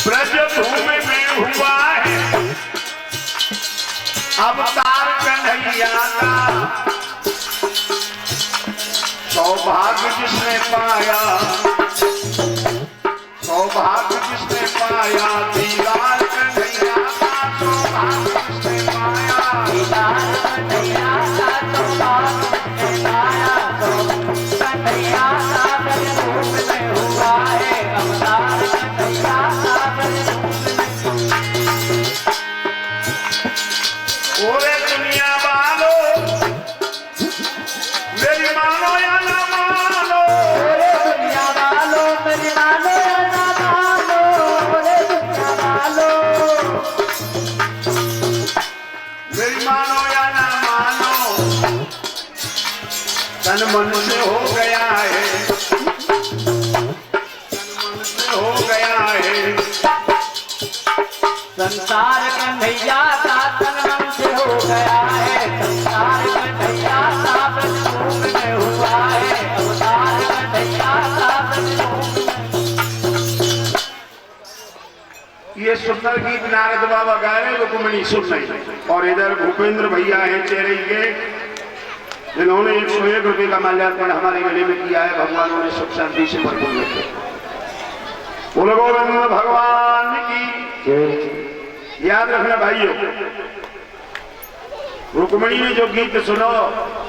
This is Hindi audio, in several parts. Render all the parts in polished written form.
ब्रजभूमि में हुआ है अवतार कन्हैया का। सौभाग्य जिसने पाया, सौभाग्य जिसने पाया दीदार कन्हैया का। सौभाग्य जिसने पाया दीदार कन्हैया का। सौभाग्य जिसने पाया कन्हैया का। ब्रजभूमि में हुआ है अवतार कन्हैया का। ओरे दुनिया वालों मेरी मानो या ना मानो। ओरे दुनिया वालों मेरी मानो या ना मानो। ओरे दुनिया वालों मेरी मानो या ना मानो। तन मन से हो गया है, तन मन से हो गया है संसार कन्हैया का। तन मन से हो गया है संसार कन्हैया का। ब्रजभूमि में हुआ है अवतार कन्हैया का। ये सुंदर गीत नारद बाबा गा रहे, रुक्मिणी सुन रही। और इधर भूपेंद्र भैया हैं चेहरे के, जिन्होंने 101 रुपये का माल्यार्पण हमारे गले में किया है। भगवान उन्हें सुख शांति से भरपूर रखे। बोलो गोविंद भगवान की। याद रखना भाइयों, रुक्मिणी ने जो गीत सुनो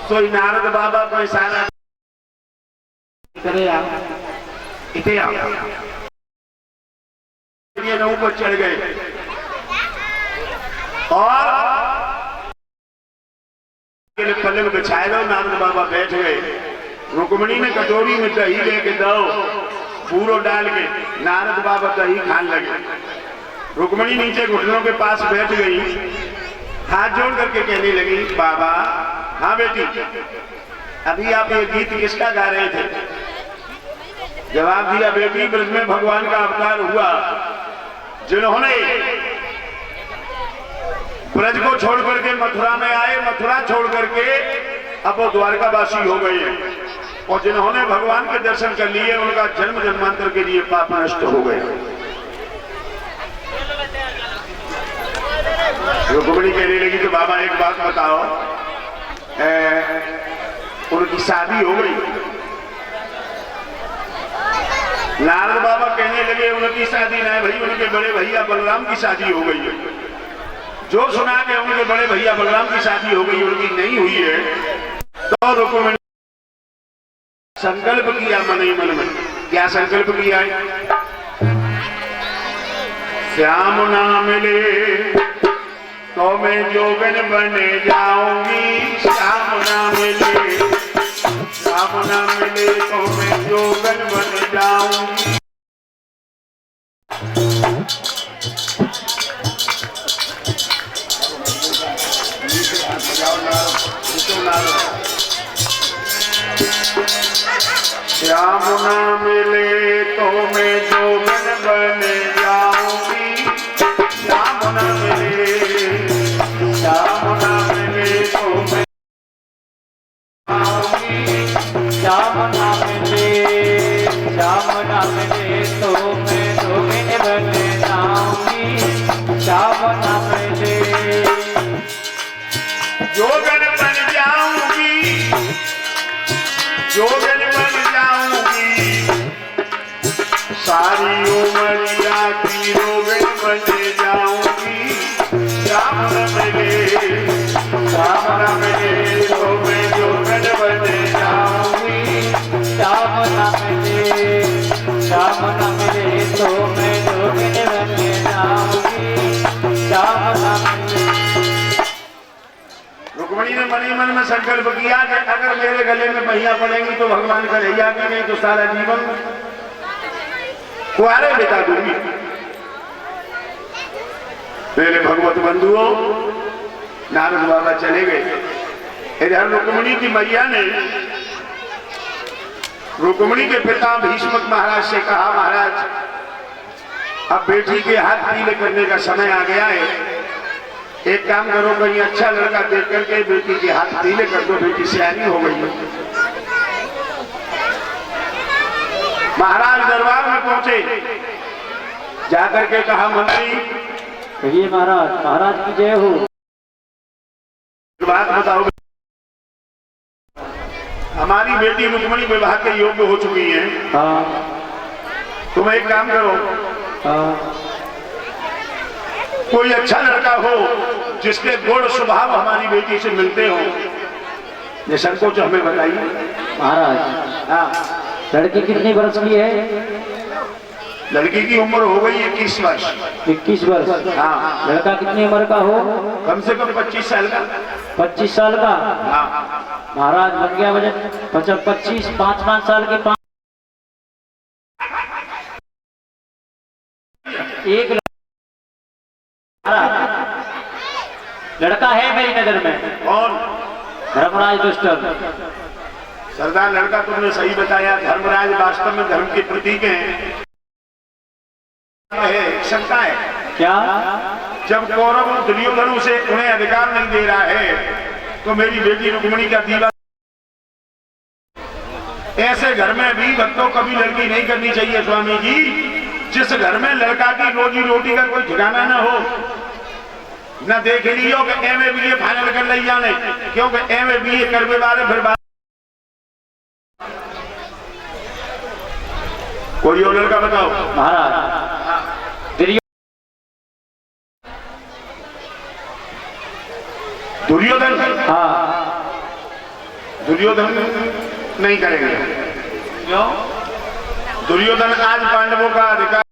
सो नारद बाबा को इशारा नौ पर चढ़ गए और पलंग बिछाए दो। नारद बाबा बैठ गए। रुक्मिणी ने कटोरी में दही लेके दो, पूरो डाल के नारद बाबा दही खाने लगे। रुक्मिणी नीचे घुटनों के पास बैठ गई, हाथ जोड़ करके कहने लगी, बाबा हाँ बेटी, अभी आप ये गीत किसका गा रहे थे? जवाब दिया, बेटी ब्रज में भगवान का अवतार हुआ, जिन्होंने ब्रज को छोड़ करके मथुरा में आए, मथुरा छोड़ करके अब वो द्वारकावासी हो गए हैं। और जिन्होंने भगवान के दर्शन कर लिए उनका जन्म जन्मांतर के लिए पाप नष्ट हो गया। रुक्मिणी कहने लगी तो बाबा एक बात बताओ, उनकी शादी हो गई? नारद बाबा कहने लगे उनकी शादी नहीं भाई, उनके बड़े भैया बलराम की शादी हो गई है। जो सुना के उनके बड़े भैया बलराम की शादी हो गई, उनकी नहीं हुई है। तो रुक्मिणी संकल्प किया मन ही मन में। क्या संकल्प किया है? श्याम ना मिले तो मैं जोगन बने जाऊंगी। श्याम ना मिले, श्याम ना मिले तो मैं जोगन बन जाऊंगी। श्याम ना मिले तो मैं जोगन बन जाऊंगी। श्याम ना मिले, श्याम ना मिले तो मैं आऊंगी। श्याम ना मिले, श्याम ना मिले तो मैं जोगिन बन जाऊंगी। श्याम ना मिले जोगन बन जाऊंगी, जोगन बन जाऊंगी। सारी उमरिया की जोगन बन जाऊंगी। श्याम न मिले, श्याम न मिले तो मैं जोगन बन जाऊंगी। श्याम न मिले, श्याम न मिले तो मैं जोगन बन जाऊंगी। श्याम न मिले। रुक्मिणी ने मन ही मन में संकल्प किया कि अगर मेरे गले में मैया पड़ेंगी तो भगवान कन्हैया की, नहीं तो सारा जीवन कुआरे बिता दूंगी। मेरे भगवत बंधुओं, नारद बाबा चले गए। इधर रुक्मिणी की मैया ने रुक्मिणी के पिता भीष्मक महाराज से कहा, महाराज अब बेटी के हाथ पीले करने का समय आ गया है। एक काम करो, कहीं अच्छा लड़का देख करके बेटी के हाथ पीले कर दो, बेटी सियानी हो गई है। महाराज दरबार में पहुंचे जाकर के कहा मंत्री कहिए महाराज। महाराज की जय हो। बात बताओ, हमारी बेटी रुक्मणी विवाह के योग्य हो चुकी है। हाँ। तुम एक काम करो, हाँ। कोई अच्छा लड़का हो जिसके गुण स्वभाव हमारी बेटी से मिलते हो, ये संकोच हमें बताइए। महाराज हाँ। लड़की कितनी वर्ष की है? लड़की की उम्र हो गई 21 वर्ष। 21 वर्ष। हाँ। लड़का कितनी उम्र का हो? कम से कम 25 साल का। 25 साल का। हाँ। महाराज बन गया वजन 25 5 साल के 5 एक लड़का है मेरी नजर में। कौन? धर्मराज दुष्टन। सरदार, लड़का तुमने सही बताया। धर्मराज वास्तव में धर्म के प्रतीक हैं। शंका है क्या? जब कौरव दुर्योधन उसे उन्हें अधिकार नहीं दे रहा है तो मेरी बेटी रुक्मणी का दीवा। ऐसे घर में भी बच्चों कभी लड़की नहीं करनी चाहिए स्वामी जी, जिस घर में लड़का की रोजी रोटी का कोई ठिकाना न हो। न देख लियो कि एमए बीए फाइनल कर ली जाने, क्योंकि एमए बीए करने वाले फिर बात। कोई और लड़का बताओ। महाराज दुर्योधन। हाँ। दुर्योधन नहीं करेंगे। क्यों? दुर्योधन आज पांडवों का अधिकार।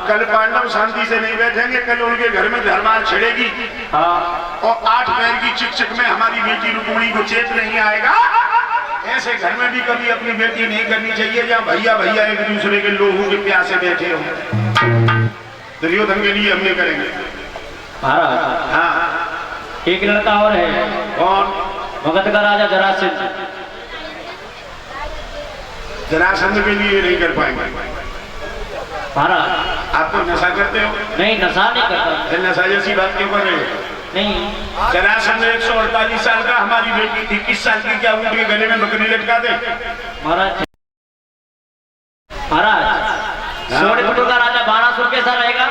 कल पांडव शांति से नहीं बैठेंगे, कल उनके घर में धर्माल छिड़ेगी। हाँ। और 8 पैर की चिकचिक में हमारी बेटी रुक्मणी को चेत नहीं आएगा। ऐसे घर में भी कभी अपनी बेटी नहीं करनी चाहिए जहाँ भैया भैया एक दूसरे के लोगों के प्यासे बैठे हो। दुर्योधन के लिए हम नहीं करेंगे। महाराज हाँ। एक लड़का और है। कौन? भगत का राजा जरासंध। जरासंध के लिए नहीं कर पाएंगे। महाराज आप तो नशा करते हो? नहीं, नशा नहीं करता। फिर नशा जैसी बात क्यों कर रहे हो? नहीं। जरासंध 148 साल का, हमारी बेटी 21 साल की, क्या उनके गले में बकरी लटका दे? महाराज सोनीपत का राजा बाणासुर कैसा रहेगा?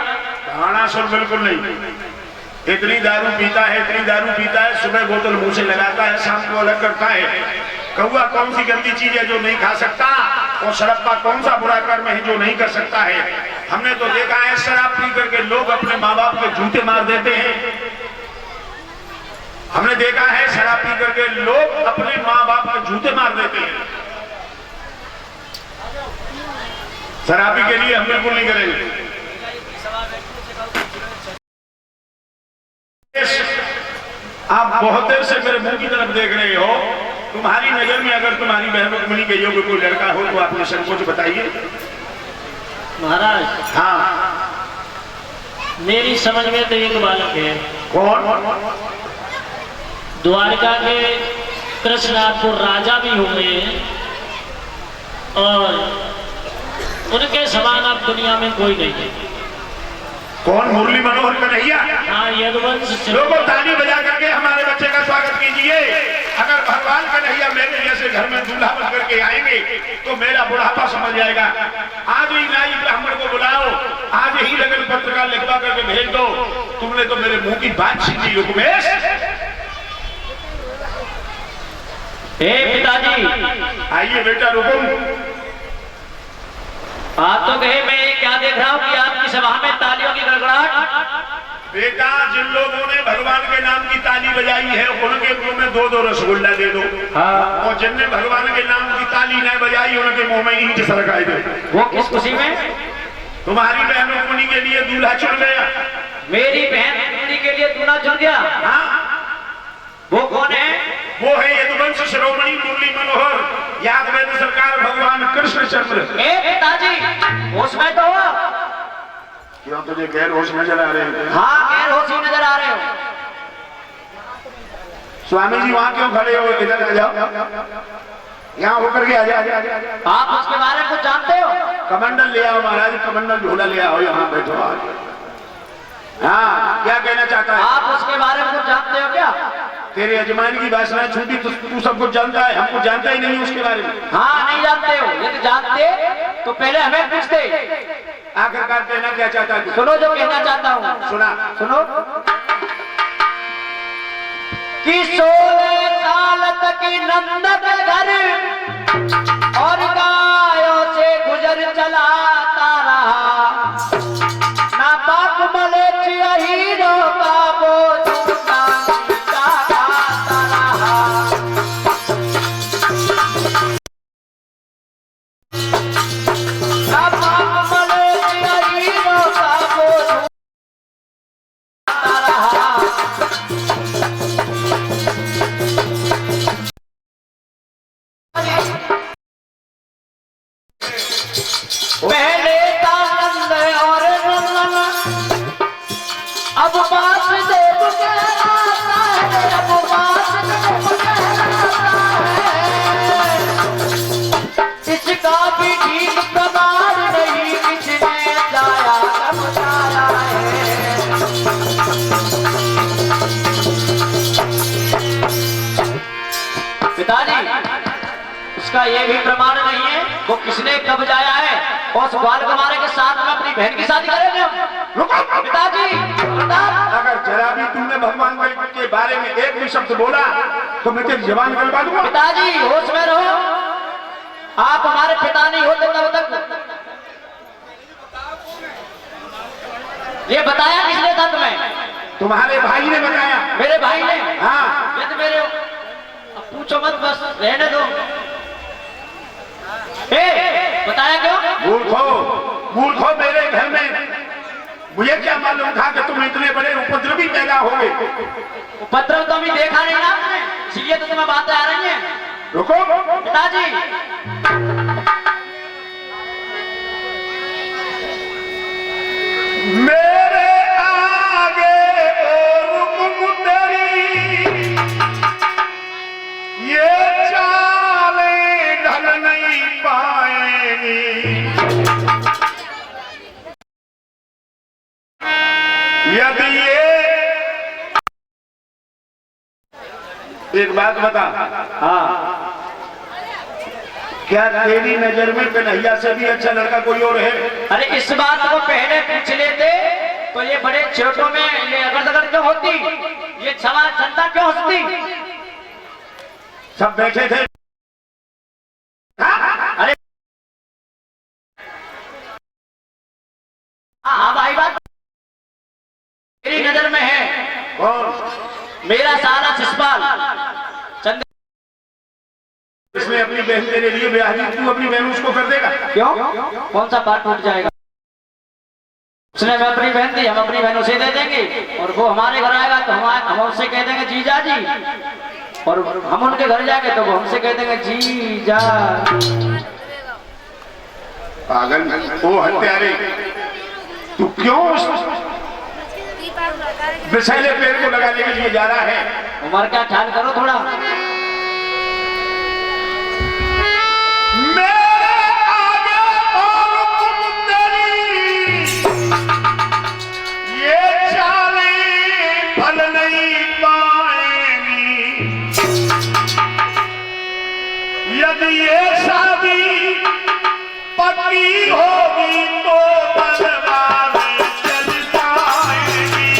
बाणासुर बिल्कुल नहीं। इतनी दारू पीता है, इतनी दारू पीता है, सुबह बोतल मुंह से लगाता है, शाम को अलग करता है। कौआ कौन सी गंदी चीज है जो नहीं खा सकता, और शराबा कौन सा बुरा कर्म है जो नहीं कर सकता है। हमने तो देखा है शराब पी करके लोग अपने माँ बाप के जूते मार देते हैं। हमने देखा है शराब पी करके लोग अपने माँ बाप के जूते मार देते हैं। शराबी के लिए हम बिल्कुल नहीं करेंगे। आप बहुत देर से मेरे मुंह की तरफ देख रहे हो। तुम्हारी नजर में अगर तुम्हारी बहन रुक्मणी के योग्य कोई लड़का हो तो आप निसंकोच बताइए। महाराज हाँ। मेरी समझ में तो एक बालक है। कौन? द्वारका के कृष्णनाथपुर राजा भी हुए और उनके समान अब दुनिया में कोई नहीं है। कौन? मुरली मनोहर कन्हैया। हाँ, यदुवंश। लोगों ताली बजा करके हमारे बच्चे का स्वागत कीजिए। अगर भगवान कन्हैया मेरे जैसे घर में दूल्हा बन करके आएंगे तो मेरा बुढ़ापा समझ जाएगा। आज ही नाई ब्राह्मण को बुलाओ, आज ही लगन पत्र का लिखवा करके भेज दो। तुमने तो मेरे मुंह की बात छीन ली रुकमेश। पिताजी आइए बेटा रुकुम। आप तो कहे मैं क्या देख रहा हूँ कि आपकी सभा में तालियों की गड़गड़ाहट। बेटा, जिन लोगों ने भगवान के नाम की ताली बजाई है उनके मुंह में 2-2 रसगुल्ला दे दो। हाँ। और जिनने भगवान के नाम की ताली नहीं बजाई उनके मुंह में ईंट सरकाई दे। वो किस खुशी में? तुम्हारी बहन रुक्मणी के लिए दूल्हा चुन गया। मेरी बहन रुक्मणी के लिए दूल्हा चुन गया? हाँ। वो कौन है? वो है यदुवंश शिरोमणि मुरली मनोहर, याद वेद सरकार भगवान कृष्णचंद्र। पिताजी उसमें तो हो। क्यों तुझे गैर होश नजर आ रहे हैं? हाँ, गैर होशी नजर आ रहे हो। स्वामी जी वहां क्यों खड़े हो? इधर आ जाओ, यहाँ होकर के आ जाओ। आप उसके बारे में कुछ जानते हो? कमंडल ले आओ महाराज, कमंडल झोला ले आओ, यहाँ बैठो आज। हाँ, क्या कहना चाहता है? आप उसके बारे में कुछ जानते हो क्या? तेरे यजमान की वासना छूटी तो तू सब कुछ जानता है, हमको जानता ही नहीं उसके बारे में। हाँ, नहीं जानते हो। यदि जानते तो पहले हमें पूछते। आखिरकार कहना क्या चाहता है? सुनो जो कहना चाहता हूँ, सुना। सुनो कि 16 साल तक नंद के घर और गायों से गुजर चलाता रहा, ना बाप मलेशिया हीरो का वो झूठा गाता रहा। ना बाप मलेशिया हीरो का वो झूठा रहा। पहले था नंद और नंदन, अब बात देव कहलाता है, अब बात देव कहलाता है। इसका भी ठीक प्रमाण नहीं किसने जाया कब जाया है। पिताजी उसका ये भी प्रमाण नहीं है वो किसने कब जाया है। और बाल कुमारे के साथ में अपनी बहन की शादी करेंगे हम। रुको पिताजी अगर जरा भी तुमने भगवान के बारे में एक भी शब्द बोला तो मैं तेरी जबान गलवा दूंगा। पिताजी होश में रहो, आप हमारे पिता नहीं होते तब तक। ये बताया किसने था तुम्हें? तुम्हारे भाई ने बताया। मेरे भाई ने? हाँ। ये तो मेरे, अब पूछो मत, बस रहने दो। बताया क्यों? मूर्खो मेरे घर में मुझे क्या मालूम था कि तुम इतने बड़े उपद्रवी पैदा होगे। उपद्रव तो अभी देखा नहीं ना आपने, इसलिए तो तुम्हें बातें आ रही हैं। रुको पिताजी मेरे आगे रुक तेरी ये चालें ढल नहीं पाएंगी। यदि ये एक बात बता, हाँ क्या तेरी नजर में कन्हैया से भी अच्छा लड़का कोई और है? अरे इस बात को पहले पूछ लेते तो ये बड़े छोटों में ये अगड़ क्यों होती, ये सवाल जनता क्यों हंसती? सब बैठे थे। अरे अब आई बात मेरी नजर में है। कौन? मेरा साला शिषपाल चंद्र। इसने अपनी बहन तेरे लिए ब्याह दी, तू अपनी बहन उसको कर देगा? क्यों? कौन सा पार्ट टूट जाएगा? उसने मैं अपनी बहन दी, हम अपनी बहन उसे दे देंगे, और वो हमारे घर आएगा तो हम उससे कह देंगे जीजा जी, और हम उनके घर जाएंगे तो वो हमसे कह देंगे जीजा। पागल ओ हत्यारे, तू क्यों उस विषैले पेड़ को लगाने के लिए जा रहा है? उम्र का ख्याल करो थोड़ा। मेरे आगे और तुम तेरी ये चालें फल नहीं पाएंगी। यदि ये शादी पक्की होगी तो तलवारें चल पाएंगी।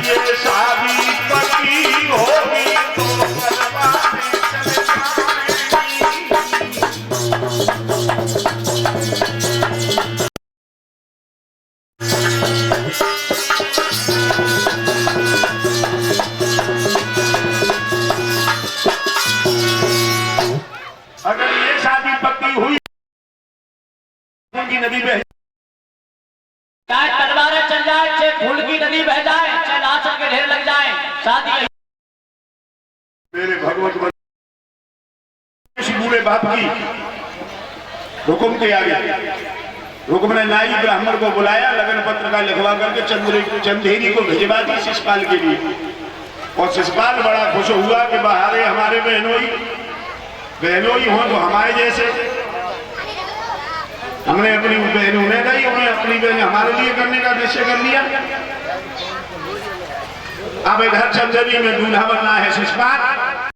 ये शादी पक्की होगी तो तलवारें चल पाएंगी। अगर ये शादी पक्की हुई नदी बह, चाहे तलवारें चल जाए, चाहे फूल की नदी बह जाए, चाहे लाशों के ढेर लग जाए, शादी मेरे भगवत इस बूढ़े बाप की हुक्म के आगे हुक्म ने नाई ब्राह्मण को बुलाया, लगन पत्र का लिखवा करके चंदेरी को भिजवा दी शिषपाल के लिए। और शिषपाल बड़ा खुश हुआ कि बाहरे हमारे बहनोई हो तो हमारे जैसे, हमने अपनी बहन उन्हें दी, उन्हें अपनी बहन हमारे लिए करने का निश्चय कर लिया। अब इधर चंदरी में दूल्हा बनना है शिष्पात।